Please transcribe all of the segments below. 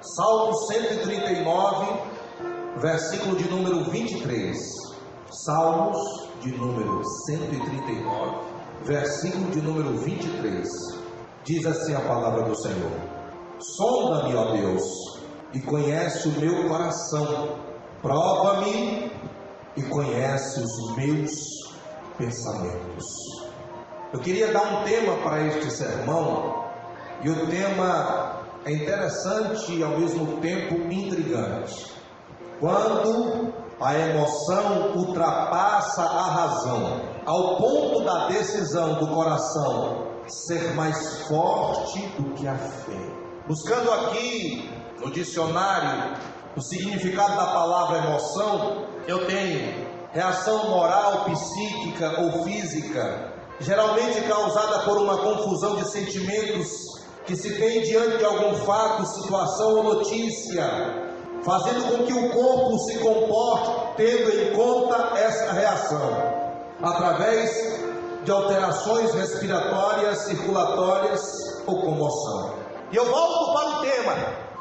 Salmo 139, versículo de número 23. Salmos de número 139, versículo de número 23. Diz assim a palavra do Senhor: sonda-me, ó Deus, e conhece o meu coração, prova-me e conhece os meus pensamentos. Eu queria dar um tema para este sermão, e o tema é interessante e ao mesmo tempo intrigante. Quando a emoção ultrapassa a razão, ao ponto da decisão do coração ser mais forte do que a fé. Buscando aqui no dicionário o significado da palavra emoção, eu tenho reação moral, psíquica ou física, geralmente causada por uma confusão de sentimentos que se tem diante de algum fato, situação ou notícia, fazendo com que o corpo se comporte tendo em conta essa reação, através de alterações respiratórias, circulatórias ou comoção. E eu volto para o tema: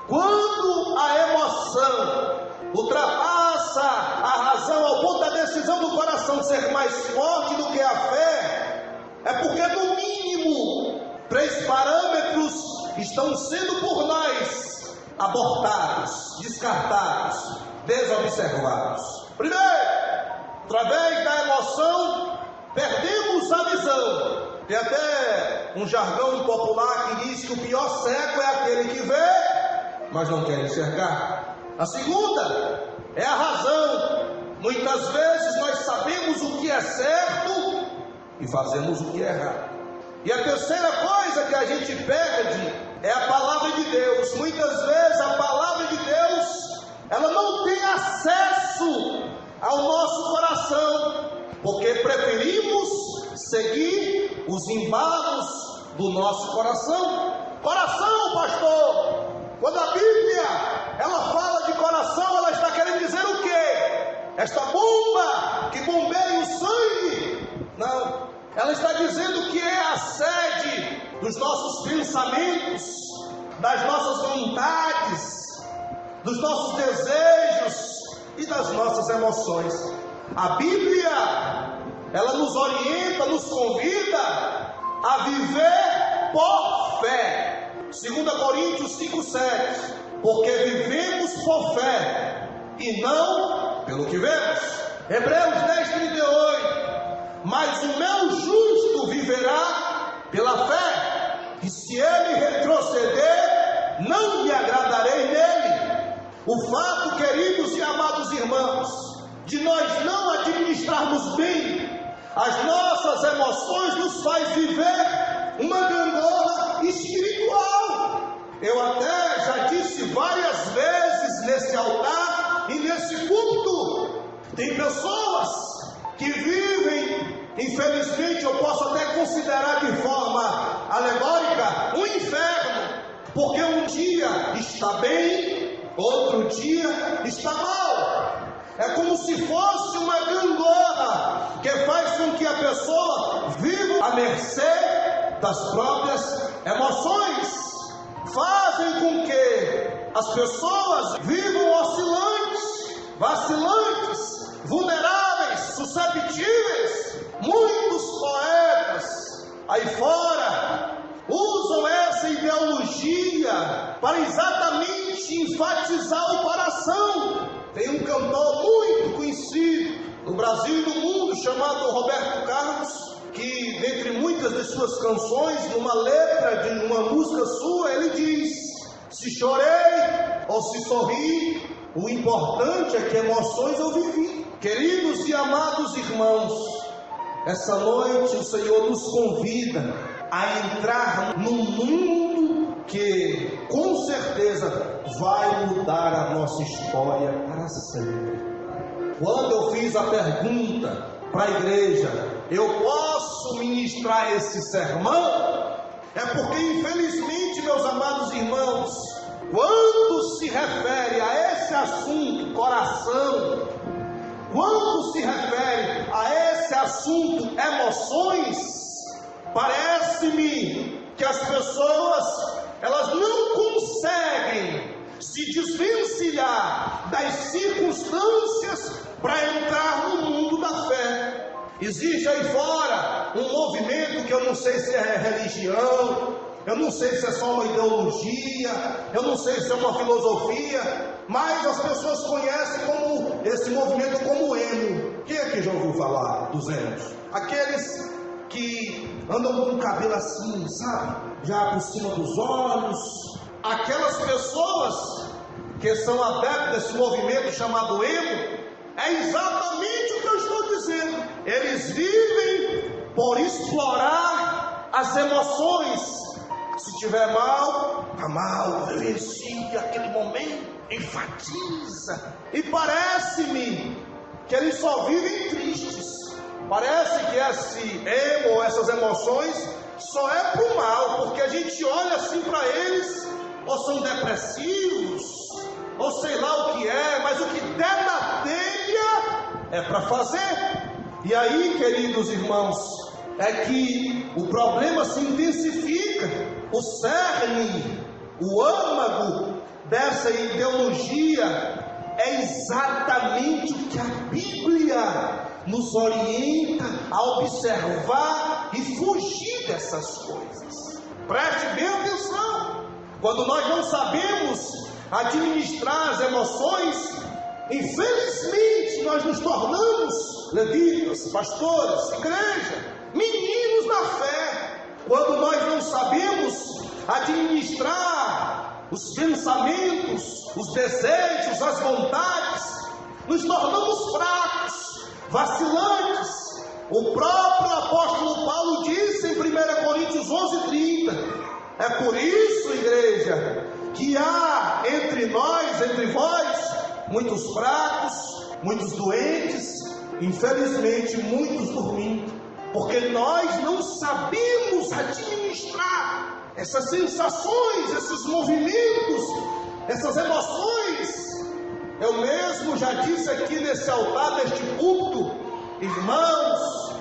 quando a emoção ultrapassa a razão ao ponto da decisão do coração ser mais forte do que a fé, é porque no mínimo 3 parâmetros estão sendo por nós abortados, descartados, desobservados. Primeiro, através da emoção perdemos a visão. Tem até um jargão popular que diz que o pior cego é aquele que vê, mas não quer enxergar. A segunda é a razão. Muitas vezes nós sabemos o que é certo e fazemos o que é errado. E a terceira coisa que a gente perde é a palavra de Deus. Muitas vezes a palavra de Deus, ela não tem acesso ao nosso coração, porque preferimos seguir os embalos do nosso coração. Coração, pastor, quando a Bíblia ela fala de coração, ela está querendo dizer o quê? Esta bomba que bombeia o sangue? Não, ela está dizendo que é a sede dos nossos pensamentos, das nossas vontades, dos nossos desejos e das nossas emoções. A Bíblia, ela nos orienta, nos convida a viver por fé. 2 Coríntios 5,7: porque vivemos por fé e não pelo que vemos. Hebreus 10,38: mas o meu justo viverá pela fé, e se ele retroceder, não me agradarei nele. O fato, queridos e amados irmãos, de nós não administrarmos bem as nossas emoções nos faz viver uma gangorra espiritual. Eu até já disse várias vezes nesse altar e nesse culto, tem pessoas que vivem, infelizmente eu posso até considerar de forma alegórica, um inferno, porque um dia está bem, outro dia está mal. É como se fosse uma gangorra que faz com que a pessoa viva à mercê das próprias emoções. Fazem com que as pessoas vivam oscilantes, vacilantes, vulneráveis, susceptíveis. Muitos poetas aí fora usam essa ideologia para exatamente enfatizar o coração. Tem um cantor muito conhecido no Brasil e no mundo chamado Roberto Carlos, que dentre muitas de suas canções, numa letra de uma música sua, ele diz: se chorei ou se sorri, o importante é que emoções eu vivi. Queridos e amados irmãos, essa noite o Senhor nos convida a entrar num mundo que com certeza vai mudar a nossa história para sempre. Quando eu fiz a pergunta para a igreja: eu posso ministrar esse sermão? É porque infelizmente, meus amados irmãos, quando se refere a esse assunto, coração, quando se refere a esse assunto, emoções, parece-me que as pessoas, elas não conseguem se desvencilhar das circunstâncias para entrar no mundo da fé. Existe aí fora um movimento que eu não sei se é religião, eu não sei se é só uma ideologia, eu não sei se é uma filosofia, mas as pessoas conhecem como esse movimento como emo. Quem é que já ouviu falar dos emos? Aqueles que andam com o cabelo assim, sabe? Já por cima dos olhos. Aquelas pessoas que são adeptas desse movimento chamado emo, é exatamente o que eu estou dizendo. Eles vivem por explorar as emoções. Se tiver mal, está mal, vivencia aquele momento, enfatiza. E parece-me que eles só vivem tristes. Parece que esse emo, essas emoções, só é para o mal, porque a gente olha assim para eles, ou são depressivos, ou sei lá o que é, mas o que der na telha é para fazer. E aí, queridos irmãos, é que o problema se intensifica. O cerne, o âmago dessa ideologia é exatamente o que a Bíblia nos orienta a observar e fugir dessas coisas. Preste bem atenção. Quando nós não sabemos administrar as emoções, infelizmente nós nos tornamos levitas, pastores, igreja, meninos da fé. Quando nós não sabemos administrar os pensamentos, os desejos, as vontades, nos tornamos fracos, vacilantes. O próprio apóstolo Paulo disse em 1 Coríntios 11:30: é por isso, igreja, que há entre nós, entre vós, muitos fracos, muitos doentes, infelizmente muitos dormindo, porque nós não sabemos administrar essas sensações, esses movimentos, essas emoções. Eu mesmo já disse aqui nesse altar, neste púlpito, irmãos,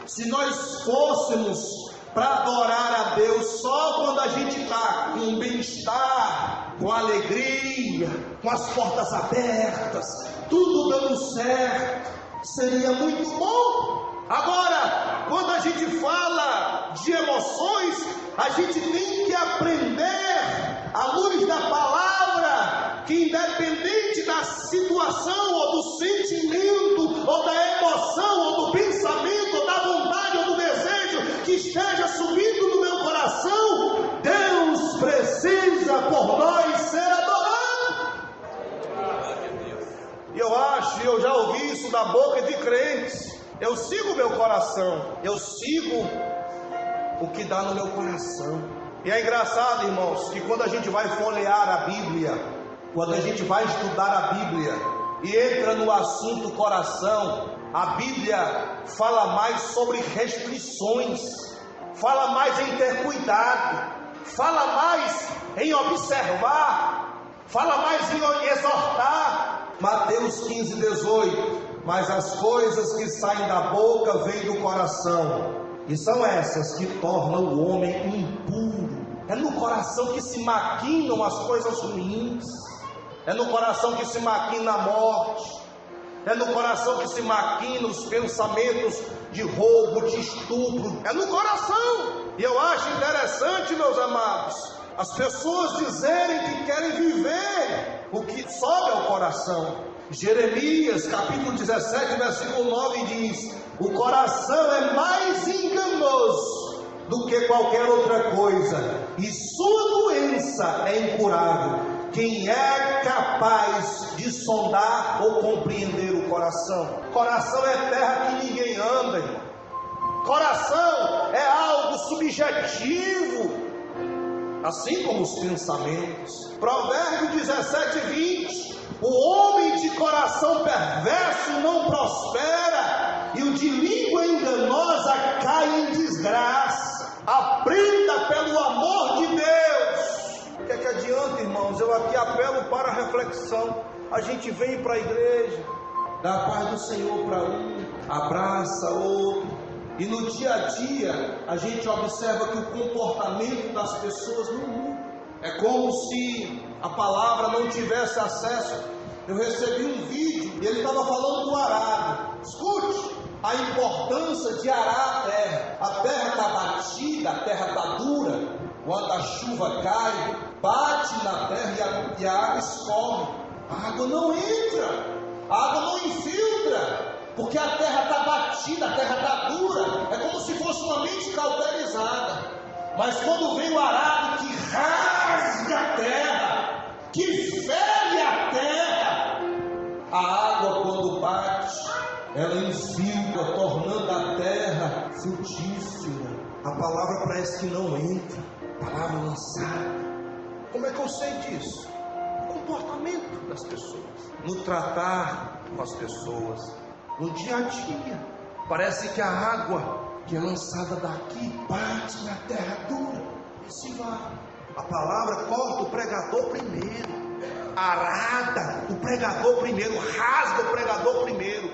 se nós fôssemos para adorar a Deus só quando a gente está com bem-estar, com alegria, com as portas abertas, tudo dando certo, seria muito bom. Agora, quando a gente fala de emoções, a gente tem que aprender, à luz da palavra, que independente da situação, ou do sentimento, ou da emoção, ou do pensamento, ou da vontade, ou do desejo que esteja subindo no meu coração, Deus precisa por nós ser adorado. E eu acho, eu já ouvi isso da boca de crentes. Eu sigo meu coração, eu sigo o que dá no meu coração. E é engraçado, irmãos, que quando a gente vai folhear a Bíblia, quando a gente vai estudar a Bíblia e entra no assunto coração, a Bíblia fala mais sobre restrições, fala mais em ter cuidado, fala mais em observar, fala mais em exortar. Mateus 15:18: mas as coisas que saem da boca vêm do coração, e são essas que tornam o homem impuro. É no coração que se maquinam as coisas ruins, é no coração que se maquina a morte, é no coração que se maquinam os pensamentos de roubo, de estupro, é no coração. E eu acho interessante, meus amados, as pessoas dizerem que querem viver o que sobe ao coração. Jeremias capítulo 17, versículo 9 diz: o coração é mais enganoso do que qualquer outra coisa, e sua doença é incurável. Quem é capaz de sondar ou compreender o coração? Coração é terra que ninguém anda, irmão. Coração é algo subjetivo, assim como os pensamentos. Provérbio 17:20: o homem de coração perverso não prospera, e o de língua enganosa cai em desgraça. Aprenda pelo amor de Deus. O que é que adianta, irmãos? Eu aqui apelo para a reflexão. A gente vem para a igreja, dá a paz do Senhor para um, abraça outro, e no dia a dia a gente observa que o comportamento das pessoas não muda. É como se a palavra não tivesse acesso. Eu recebi um vídeo e ele estava falando do arado. Escute a importância de arar a terra. A terra está batida, a terra está dura. Quando a chuva cai, bate na terra e a água escorre. A água não entra, a água não infiltra, porque a terra está batida, a terra está dura. É como se fosse uma mente cauterizada. Mas quando vem o arado que rasga a terra, que fere a terra, a água quando bate, ela infiltra, tornando a terra frutífera. A palavra parece que não entra, a palavra lançada. Como é que eu sei disso? O comportamento das pessoas, no tratar com as pessoas, no dia a dia. Parece que a água que é lançada daqui bate na terra dura e se vai. A palavra corta o pregador primeiro, arada o pregador primeiro, rasga o pregador primeiro.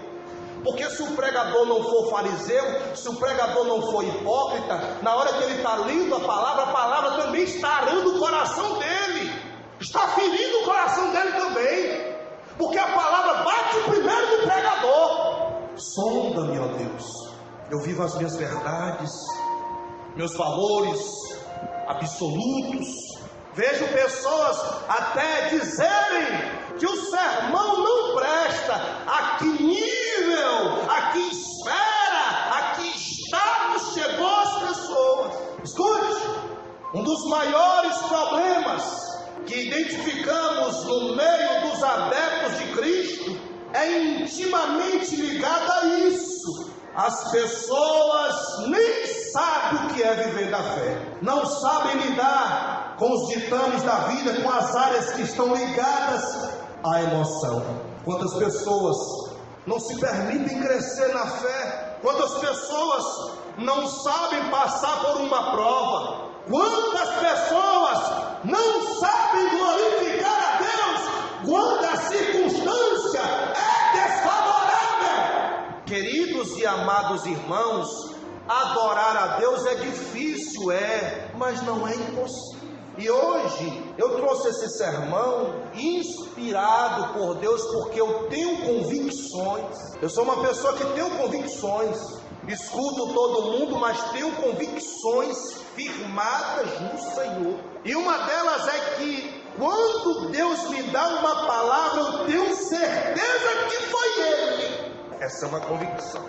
Porque se o pregador não for fariseu, se o pregador não for hipócrita, na hora que ele está lendo a palavra também está arando o coração dele, está ferindo o coração dele também, porque a palavra bate primeiro no pregador. Sonda-me, ó Deus, eu vivo as minhas verdades, meus valores absolutos. Vejo pessoas até dizerem que o sermão não presta. A que nível, a que esfera, a que estado chegou as pessoas? Escute, um dos maiores problemas que identificamos no meio dos adeptos de Cristo é intimamente ligado a isso. As pessoas nem sabem o que é viver da fé, não sabem lidar com os ditames da vida, com as áreas que estão ligadas à emoção. Quantas pessoas não se permitem crescer na fé? Quantas pessoas não sabem passar por uma prova? Quantas pessoas não sabem glorificar a Deus quando a circunstância é desfavorável? Queridos e amados irmãos, adorar a Deus é difícil, mas não é impossível. E hoje eu trouxe esse sermão inspirado por Deus, porque eu tenho convicções. Eu sou uma pessoa que tenho convicções, escuto todo mundo, mas tenho convicções firmadas no Senhor. E uma delas é que quando Deus me dá uma palavra, eu tenho certeza que foi Ele. Essa é uma convicção.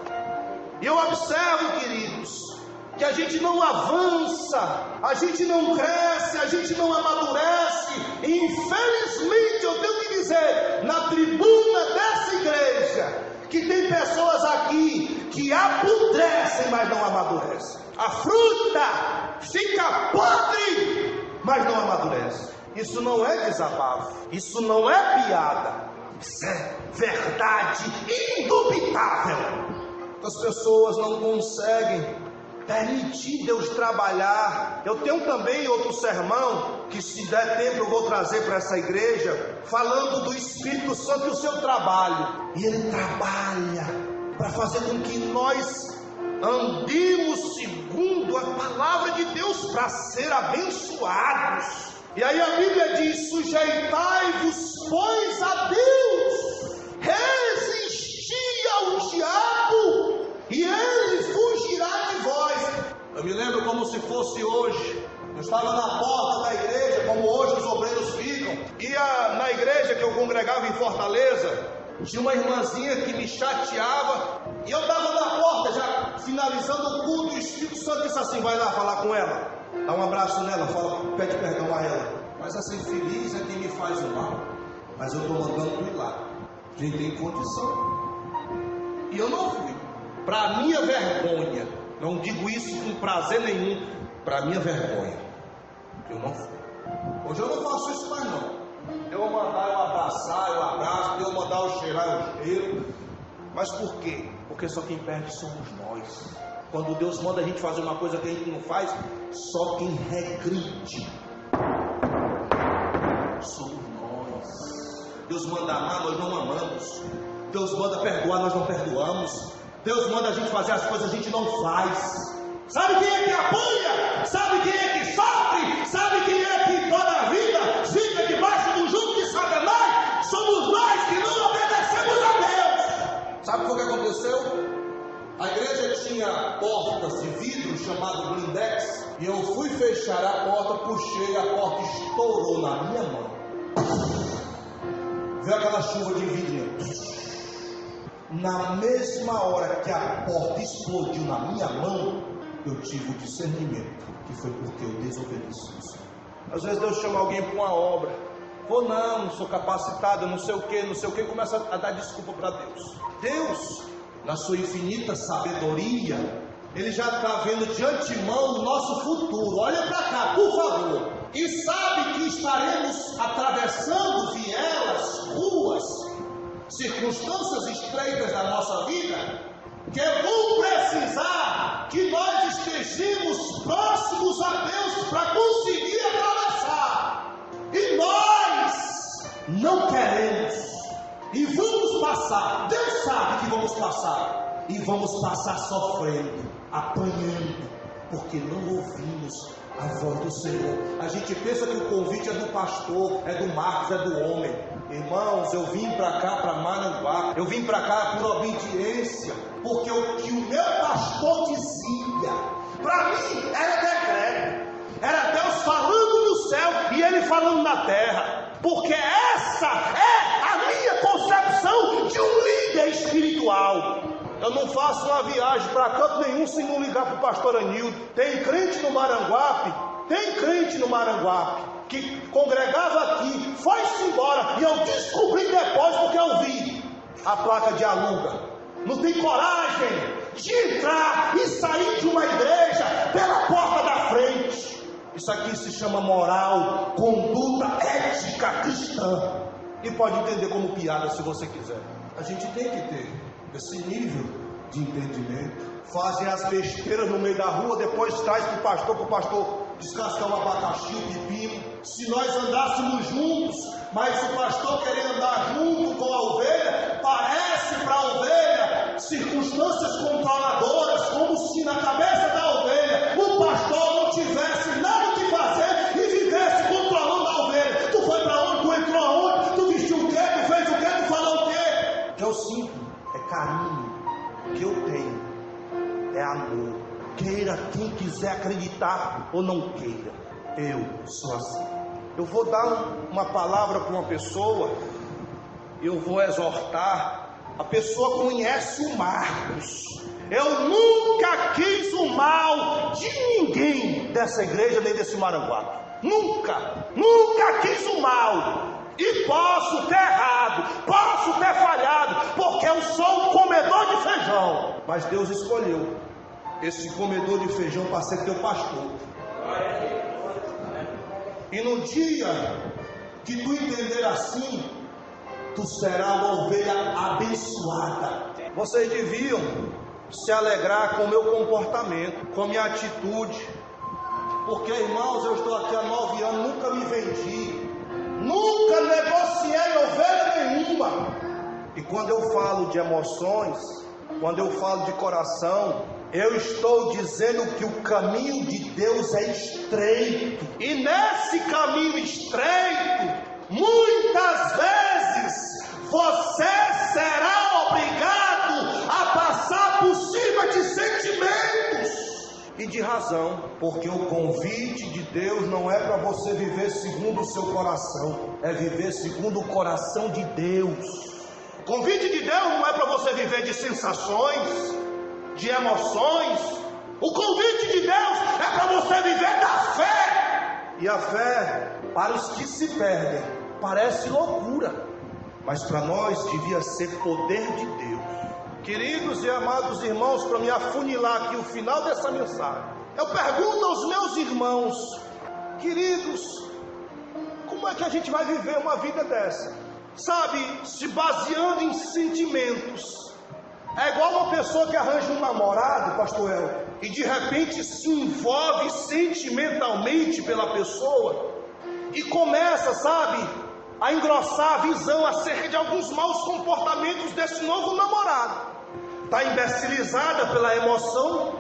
E eu observo, queridos, que a gente não avança, a gente não cresce, a gente não amadurece. E infelizmente eu tenho que dizer, na tribuna dessa igreja, que tem pessoas aqui que apodrecem, mas não amadurecem. A fruta fica podre, mas não amadurece. Isso não é desabafo, isso não é piada, isso é verdade indubitável. As pessoas não conseguem permitir Deus trabalhar. Eu tenho também outro sermão que, se der tempo, eu vou trazer para essa igreja, falando do Espírito Santo e o seu trabalho. E Ele trabalha para fazer com que nós andemos segundo a palavra de Deus, para ser abençoados. E aí a Bíblia diz: sujeitai-vos, pois, a Deus, resisti ao diabo, e ele fugirá de vós. Eu me lembro como se fosse hoje. Eu estava na porta da igreja, como hoje os obreiros ficam. E na igreja que eu congregava em Fortaleza, tinha uma irmãzinha que me chateava. E eu estava na porta, já finalizando o culto. O Espírito Santo disse assim: vai lá falar com ela, dá um abraço nela, pede perdão a ela. Mas essa infeliz é quem me faz o mal. Mas eu estou mandando tu ir lá. Quem tem condição. E eu não fui. Para minha vergonha, não digo isso com prazer nenhum, para minha vergonha, eu não fui. Hoje eu não faço isso mais não. Eu vou mandar eu abraçar, eu abraço, eu vou mandar eu cheirar, eu cheiro. Mas por quê? Porque só quem perde somos nós. Quando Deus manda a gente fazer uma coisa que a gente não faz, só quem regride somos nós. Deus manda amar, nós não amamos. Deus manda perdoar, nós não perdoamos. Deus manda a gente fazer as coisas, a gente não faz. Sabe quem é que apanha? Sabe quem é que sofre? Sabe quem é que toda a vida fica debaixo do igreja tinha portas de vidro chamado blindex, e eu fui fechar a porta, puxei, a porta estourou na minha mão. Veio aquela chuva de vidro. Na mesma hora que a porta explodiu na minha mão, eu tive o discernimento que foi porque eu desobedeci. Às vezes Deus chama alguém para uma obra. Vou não sou capacitado, não sei o que, começa a dar desculpa para Deus. Deus, na sua infinita sabedoria, Ele já está vendo de antemão o nosso futuro. Olha para cá, por favor. E sabe que estaremos atravessando vielas, ruas, circunstâncias estreitas da nossa vida, que é bom precisar que nós estejamos próximos a Deus para conseguir atravessar. E nós não queremos. E vamos passar. Deus sabe que vamos passar. E vamos passar sofrendo, apanhando, porque não ouvimos a voz do Senhor. A gente pensa que o convite é do pastor, é do Marcos, é do homem. Irmãos, eu vim para cá, para Maranguá. Eu vim para cá por obediência, porque o que o meu pastor dizia, para mim era decreto. Era Deus falando no céu e Ele falando na terra. Porque essa é a minha concepção de um líder espiritual. Eu não faço uma viagem para canto nenhum sem não ligar para o pastor Anildo. Tem crente no Maranguape, que congregava aqui, foi-se embora, e eu descobri depois porque eu vi a placa de aluga. Não tem coragem de entrar e sair de uma igreja pela porta da frente. Isso aqui se chama moral, conduta ética cristã. E pode entender como piada se você quiser. A gente tem que ter esse nível de entendimento. Fazem as besteiras no meio da rua, depois traz para o pastor descascar o abacaxi, o pepino. Se nós andássemos juntos, mas o pastor querendo andar junto com a ovelha, parece para a ovelha circunstâncias controladoras, como se na cabeça da ovelha o pastor não tivesse nada o que fazer e vivesse controlando a ovelha. Tu foi para onde? Tu entrou aonde? Tu vestiu o quê? Tu fez o quê? Tu falou o quê? O que eu sinto é carinho. O que eu tenho é amor. Queira quem quiser acreditar ou não queira, eu sou assim. Eu vou dar uma palavra para uma pessoa, eu vou exortar. A pessoa conhece o Marcos. Eu nunca quis o mal de ninguém dessa igreja nem desse Maranguape. Nunca quis o mal. E posso ter errado, posso ter falhado, porque eu sou um comedor de feijão. Mas Deus escolheu esse comedor de feijão para ser teu pastor. E no dia que tu entender assim, tu será uma ovelha abençoada. Vocês deviam se alegrar com o meu comportamento, com a minha atitude. Porque, irmãos, eu estou aqui há 9 anos, nunca me vendi. Nunca negociei ovelha nenhuma. E quando eu falo de emoções, quando eu falo de coração, eu estou dizendo que o caminho de Deus é estreito. E nesse caminho estreito, muitas vezes, você será obrigado a passar por cima de sentimentos. E de razão, porque o convite de Deus não é para você viver segundo o seu coração, é viver segundo o coração de Deus. O convite de Deus não é para você viver de sensações, de emoções. O convite de Deus é para você viver da fé. E a fé, para os que se perdem, parece loucura, mas para nós devia ser poder de Deus. Queridos e amados irmãos, para me afunilar aqui o final dessa mensagem, eu pergunto aos meus irmãos, queridos, como é que a gente vai viver uma vida dessa? Sabe, se baseando em sentimentos. É igual uma pessoa que arranja um namorado, pastor El, e de repente se envolve sentimentalmente pela pessoa e começa, sabe, a engrossar a visão acerca de alguns maus comportamentos desse novo namorado. Está imbecilizada pela emoção,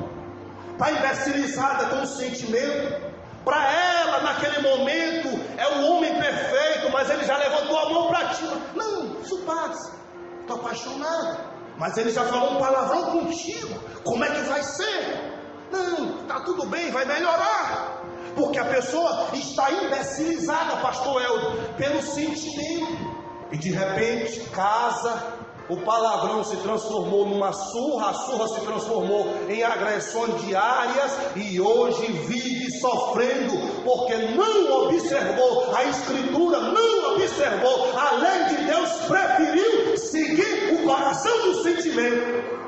está imbecilizada com o sentimento. Para ela, naquele momento, é o homem perfeito, mas ele já levantou a mão para ti. Não, isso passa, estou apaixonado. Mas ele já falou um palavrão contigo. Como é que vai ser? Não, tá tudo bem, vai melhorar. Porque a pessoa está imbecilizada, pastor Eldo, pelo sentimento. E de repente, casa, o palavrão se transformou numa surra, a surra se transformou em agressões diárias e hoje vive sofrendo porque não observou a escritura, não observou a lei de Deus, preferiu seguir o coração do sentimento.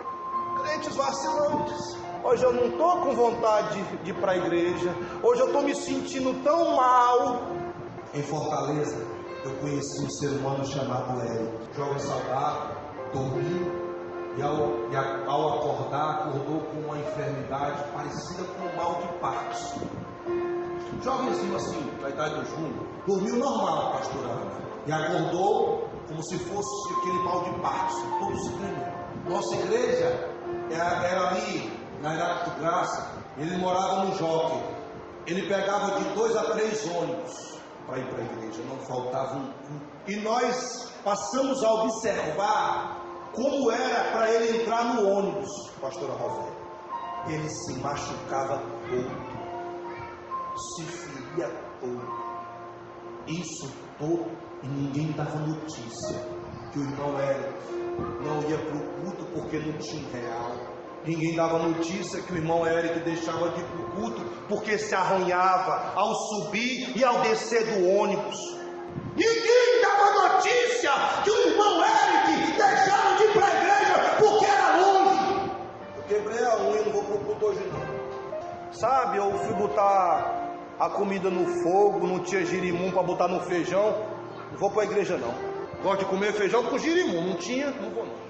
Crentes vacilantes. Hoje eu não estou com vontade de ir para a igreja, hoje eu estou me sentindo tão mal. Em Fortaleza, eu conheci um ser humano chamado Hélio, jovem saudável, dormiu e ao acordar, acordou com uma enfermidade parecida com um mal de Parkinson. Jovenzinho assim, da idade do Júnior, dormiu normal, pastor Ana, e acordou como se fosse aquele mal de Parkinson, todo se tremendo. Nossa igreja era ali na Idade de Graça, ele morava no Jockey, ele pegava de 2 a 3 ônibus para ir para a igreja, não faltava um. E nós passamos a observar como era para ele entrar no ônibus, pastora Rosélia. Ele se machucava todo, se feria todo, isso todo, e ninguém dava notícia que o irmão Érico não ia para o culto porque não tinha real. Ninguém dava notícia que o irmão Érico deixava de ir para o culto porque se arranhava ao subir e ao descer do ônibus. Ninguém dava notícia que o irmão Érico deixava de ir para a igreja porque era longe. Eu quebrei a unha, não vou para o culto hoje não. Sabe, eu fui botar a comida no fogo, não tinha girimum para botar no feijão, não vou para a igreja não. Gosto de comer feijão com girimum, não tinha, não vou não.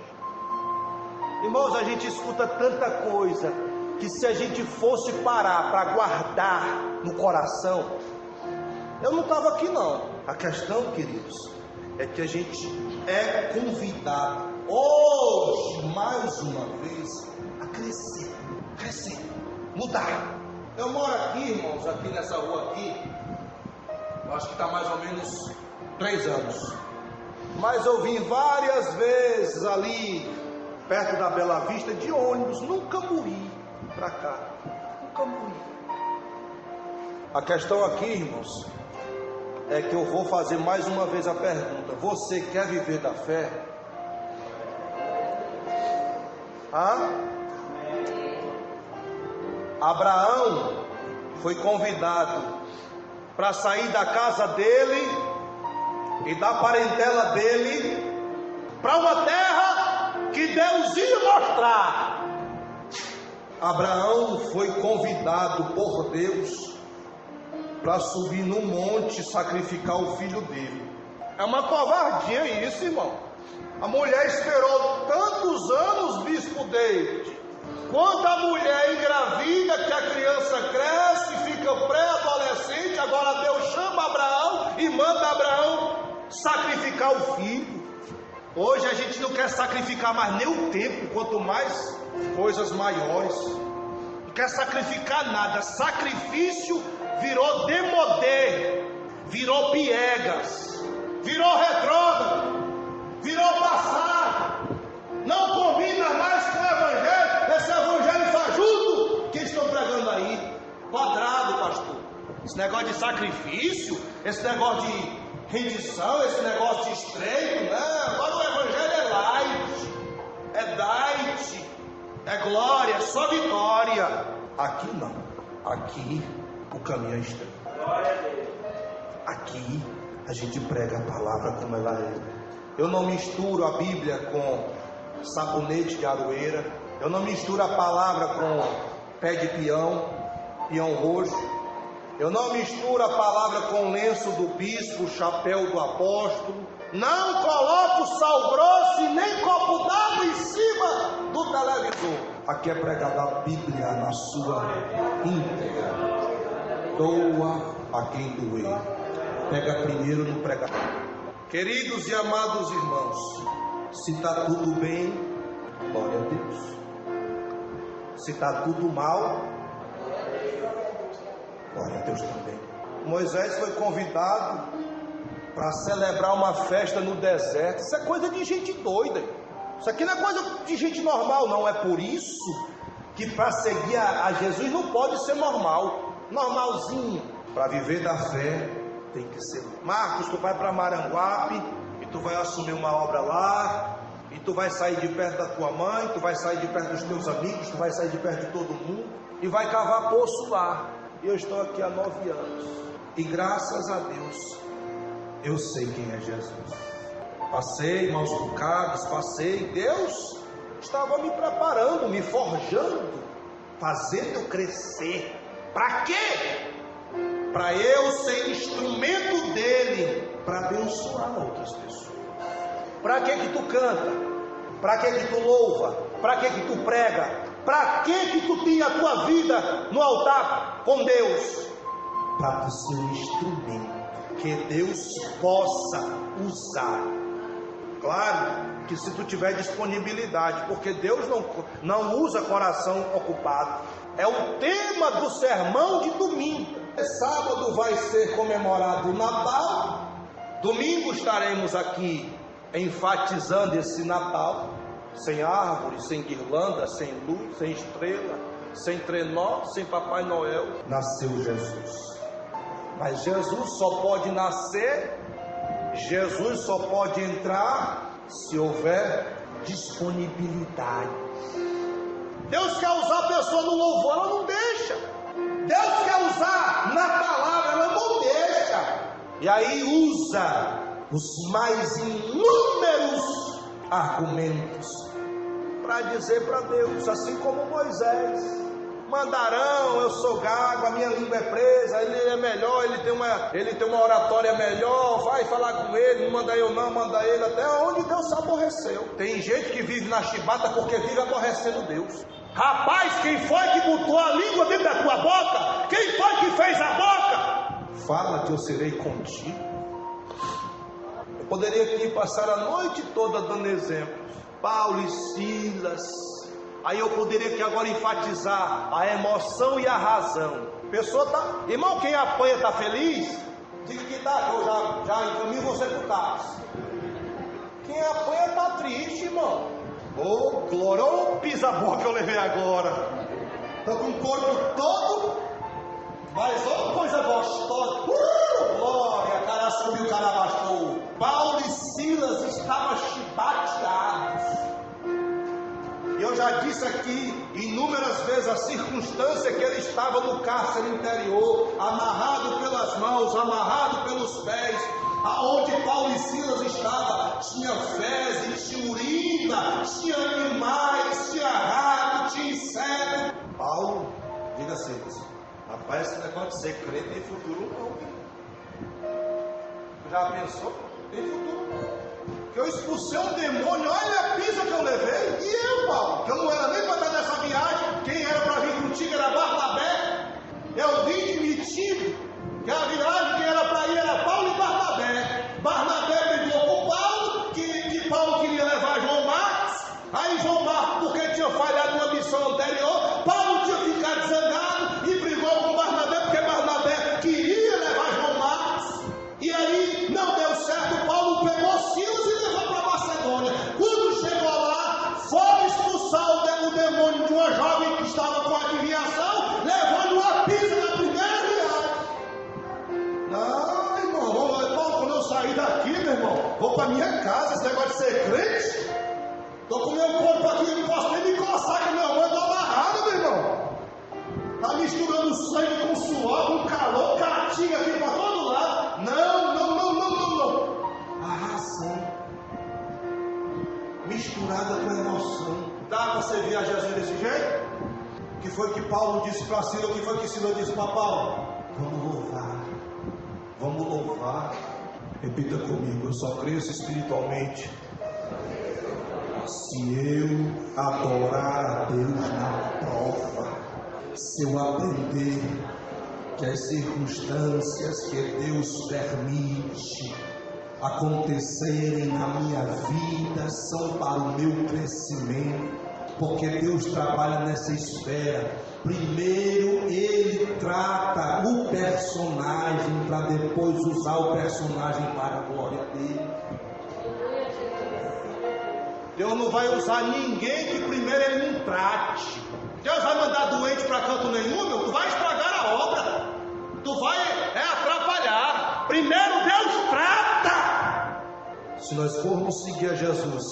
Irmãos, a gente escuta tanta coisa que se a gente fosse parar para guardar no coração, eu não estava aqui não. A questão, queridos, é que a gente é convidado hoje, mais uma vez, a crescer, mudar. Eu moro aqui, irmãos, aqui nessa rua aqui, eu acho que está mais ou menos 3 anos. Mas eu vim várias vezes ali perto da Bela Vista de ônibus, nunca morri para cá, nunca morri. A questão aqui, irmãos, é que eu vou fazer mais uma vez a pergunta: você quer viver da fé? Abraão foi convidado para sair da casa dele e da parentela dele para uma terra que Deus ia mostrar. Abraão foi convidado por Deus para subir no monte e sacrificar o filho dele. É uma covardia isso, irmão. A mulher esperou tantos anos, bispo David. Quando a mulher engravida, que a criança cresce, fica pré-adolescente, agora Deus chama Abraão e manda Abraão sacrificar o filho. Hoje a gente não quer sacrificar mais nem o tempo, quanto mais coisas maiores. Não quer sacrificar nada. Sacrifício virou demodé, virou piegas, virou retrógrado, virou passado. Não combina mais com o evangelho, esse evangelho fajuto que estão pregando aí. Quadrado, pastor. Esse negócio de sacrifício, esse negócio de rendição, esse negócio de estreito, não. Agora o evangelho é light, é diet, é glória, é só vitória. Aqui não, aqui o caminho é estreito. Aqui a gente prega a palavra como ela é. Eu não misturo a Bíblia com sabonete de aroeira, eu não misturo a palavra com pé de peão roxo. Eu não misturo a palavra com lenço do bispo, chapéu do apóstolo. Não coloco sal grosso e nem copo d'água em cima do televisor. Aqui é pregada a Bíblia na sua íntegra. Doa a quem doer. Pega primeiro no pregador. Queridos e amados irmãos, se está tudo bem, glória a Deus. Se está tudo mal, glória a Deus também. Moisés foi convidado para celebrar uma festa no deserto. Isso é coisa de gente doida. Isso aqui não é coisa de gente normal, não. É por isso que para seguir a Jesus não pode ser normal, normalzinho. Para viver da fé tem que ser. Marcos, tu vai para Maranguape e tu vai assumir uma obra lá, e tu vai sair de perto da tua mãe, tu vai sair de perto dos teus amigos, tu vai sair de perto de todo mundo e vai cavar poço lá. E eu estou aqui há 9 anos e graças a Deus eu sei quem é Jesus. Passei maus bocados, passei. Deus estava me preparando, me forjando, fazendo eu crescer. Para quê? Para eu ser instrumento dele, para abençoar outras pessoas. Para que tu canta? Para que tu louva? Para que tu prega? Para que tu tem a tua vida no altar com Deus? Para tu ser um instrumento que Deus possa usar. Claro que se tu tiver disponibilidade, porque Deus não usa coração ocupado. É o tema do sermão de domingo. Sábado vai ser comemorado o Natal. Domingo estaremos aqui enfatizando esse Natal. Sem árvore, sem guirlanda, sem luz, sem estrela, sem trenó, sem Papai Noel. Nasceu Jesus. Mas Jesus só pode nascer, Jesus só pode entrar se houver disponibilidade. Deus quer usar a pessoa no louvor, ela não deixa. Deus quer usar na palavra, ela não deixa. E aí usa os mais inúmeros argumentos para dizer para Deus, assim como Moisés: mandarão, eu sou gago, a minha língua é presa, ele é melhor, ele tem uma oratória melhor, vai falar com ele, não manda eu não, manda ele, até onde Deus se aborreceu. Tem gente que vive na chibata porque vive aborrecendo Deus. Rapaz, quem foi que botou a língua dentro da tua boca? Quem foi que fez a boca? Fala que eu serei contigo. Eu poderia aqui passar a noite toda dando exemplos. Paulo e Silas. Aí eu poderia aqui agora enfatizar a emoção e a razão. Pessoa tá, irmão, quem apanha está feliz? Diga que tá, eu já encaminho você pro táxi. Quem apanha está triste, irmão. Ô, glória, ô pisa boa que eu levei agora. Tô com o corpo todo, mas ô coisa gostosa. Glória, cara subiu, o cara baixou. Paulo e Silas estavam chibateados. Eu já disse aqui inúmeras vezes a circunstância que ele estava no cárcere interior, amarrado pelas mãos, amarrado pelos pés. Aonde Paulo e Silas estavam, tinha fezes, tinha urina, tinha animais, tinha rato, tinha inseto. Paulo, diga assim: rapaz, esse negócio de ser crente tem futuro não. Já pensou? Tem futuro não. Que eu expulsei um demônio, olha a pisa que eu levei. E eu, Paulo, que eu não era nem para estar nessa viagem. Quem era para vir contigo era Barnabé. Eu vim demitido. Que a viagem que era para ir era Paulo e Barnabé. Barnabé brigou com Paulo, que Paulo queria levar João Marcos. Aí João Marcos, porque tinha falhado na missão anterior, Paulo tinha ficado zangado e brigou com Barnabé, porque Barnabé queria levar João Marcos. E aí não deu certo, Paulo pegou Silas e levou para Macedônia. Quando chegou lá, foi expulsar o demônio de uma jovem que estava com adivinhação, levando uma pisa na primeira viagem. Não, irmão, Paulo, quando eu sair daqui, meu irmão, vou para minha casa. Esse negócio de ser crente, tô com meu corpo aqui, não posso nem me coçar, que meu mãe tá amarrado, meu irmão. Tá misturando sangue com suor, com calor, catinga aqui para todo lado. Não. A razão misturada com a emoção. Dá para você ver a Jesus desse jeito? O que foi que Paulo disse para Silas? O que foi que Silas disse para Paulo? Vamos louvar. Repita comigo: eu só cresço espiritualmente se eu adorar a Deus na prova. Se eu aprender que as circunstâncias que Deus permite acontecerem na minha vida são para o meu crescimento, porque Deus trabalha nessa esfera. Primeiro Ele trata o personagem para depois usar o personagem para a glória dele. Deus não vai usar ninguém que primeiro Ele não trate. Deus vai mandar doente para canto nenhum, meu. Tu vai estragar a obra. Tu vai atrapalhar. Primeiro Deus trata. Se nós formos seguir a Jesus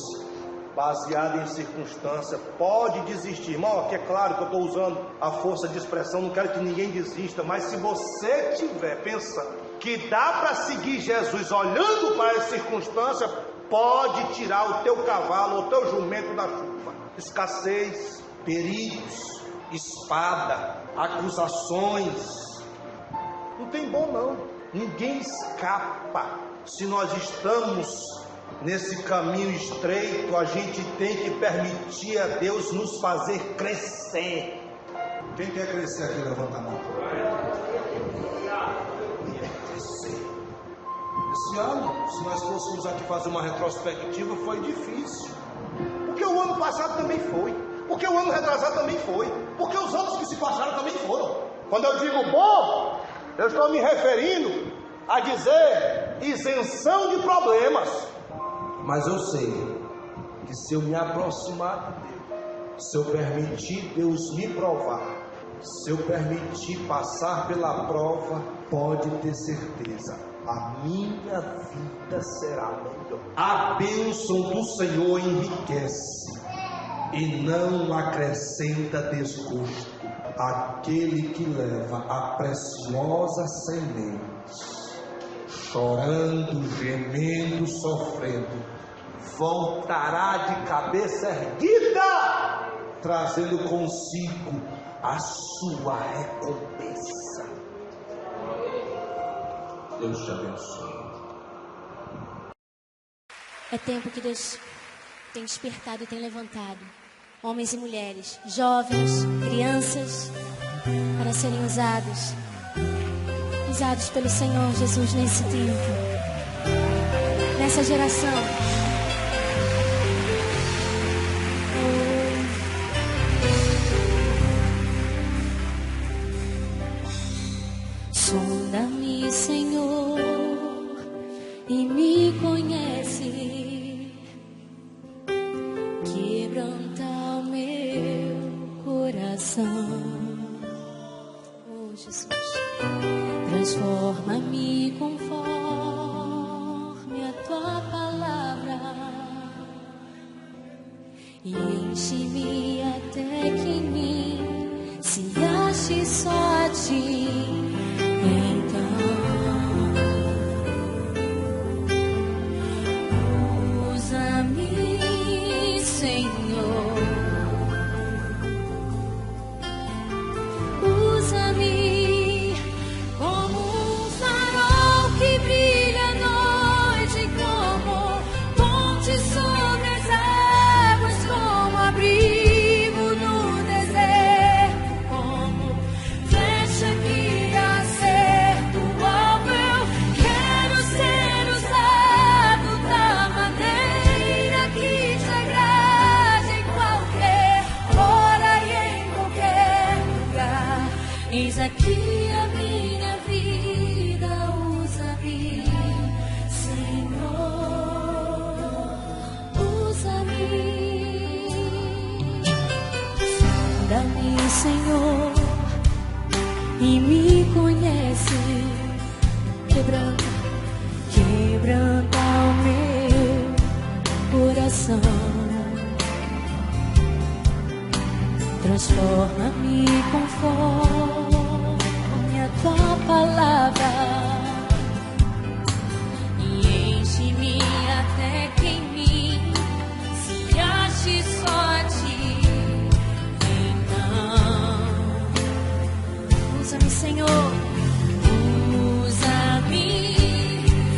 baseado em circunstância, pode desistir. Irmão, aqui é claro que eu estou usando a força de expressão, não quero que ninguém desista, mas se você tiver pensando que dá para seguir Jesus olhando para as circunstâncias, pode tirar o teu cavalo ou o teu jumento da chuva. Escassez, perigos, espada, acusações, não tem bom não. Ninguém escapa. Se nós estamos nesse caminho estreito, a gente tem que permitir a Deus nos fazer crescer. Quem quer crescer aqui, levanta a mão. Crescer. Esse ano, se nós fôssemos aqui fazer uma retrospectiva, foi difícil. Porque o ano passado também foi. Porque o ano retrasado também foi. Porque os anos que se passaram também foram. Quando eu digo bom, eu estou me referindo a dizer isenção de problemas. Mas eu sei que se eu me aproximar de Deus, se eu permitir Deus me provar, se eu permitir passar pela prova, pode ter certeza, a minha vida será melhor. A bênção do Senhor enriquece e não acrescenta desgosto aquele que leva a preciosa semente, chorando, gemendo, sofrendo, voltará de cabeça erguida, trazendo consigo a sua recompensa. Deus te abençoe. É tempo que Deus tem despertado e tem levantado homens e mulheres, jovens, crianças, para serem usados pelo Senhor Jesus nesse tempo, nessa geração. Sonda-me, Senhor, e me conhece, quebranta o meu coração. Oh, Jesus, transforma-me conforme a tua palavra e enche-me até que em mim se ache só a ti. Então usa-me, Senhor, usa-me como um farol que brilha à noite, como ponte sobre as águas, como abrigo no deserto, como flecha que acerta o alvo. Eu quero ser usado da maneira que te agrade, em qualquer hora e em qualquer lugar. Eis aqui a minha vida, usa-me, Senhor, usa-me. Sonda-me, Senhor, e me conhece, quebranta o meu coração. Transforma-me conforme a tua palavra e enche-me até que em mim se ache só a ti. Então usa-me, Senhor, usa-me,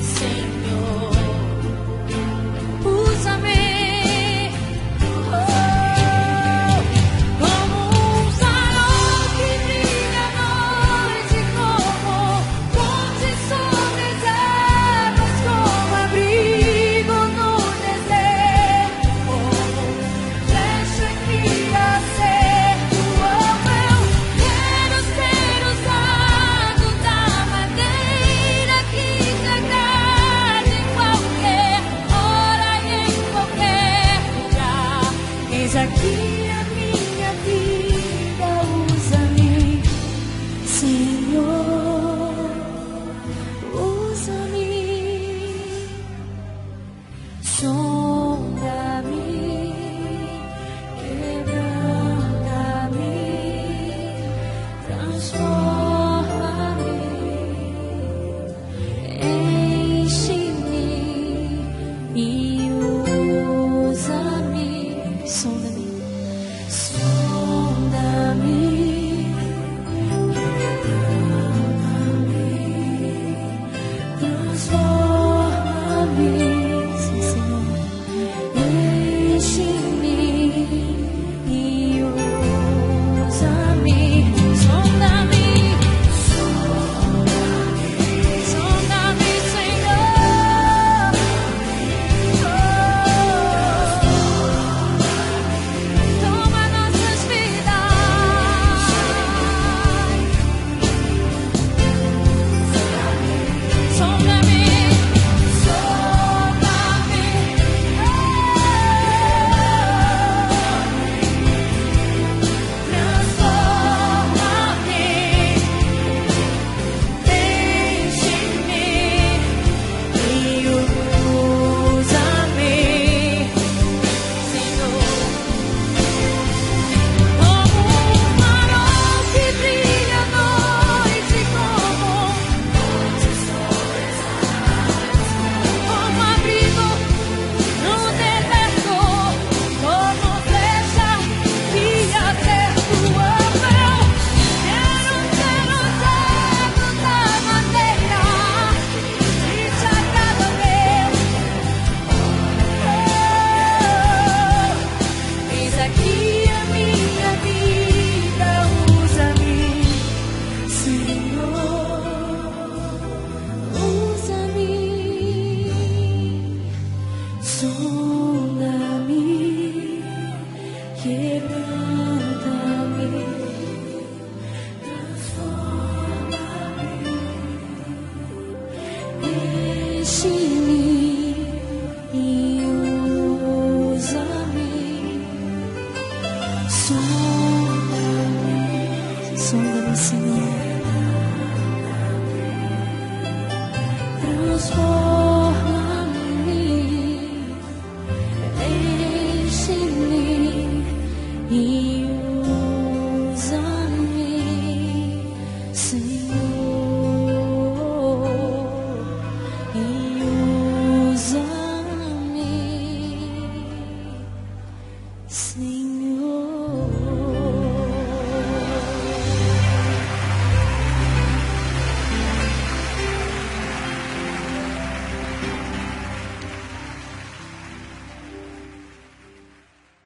Senhor, usa-me. Como um farol que brilha à noite, como ponte Usa-me.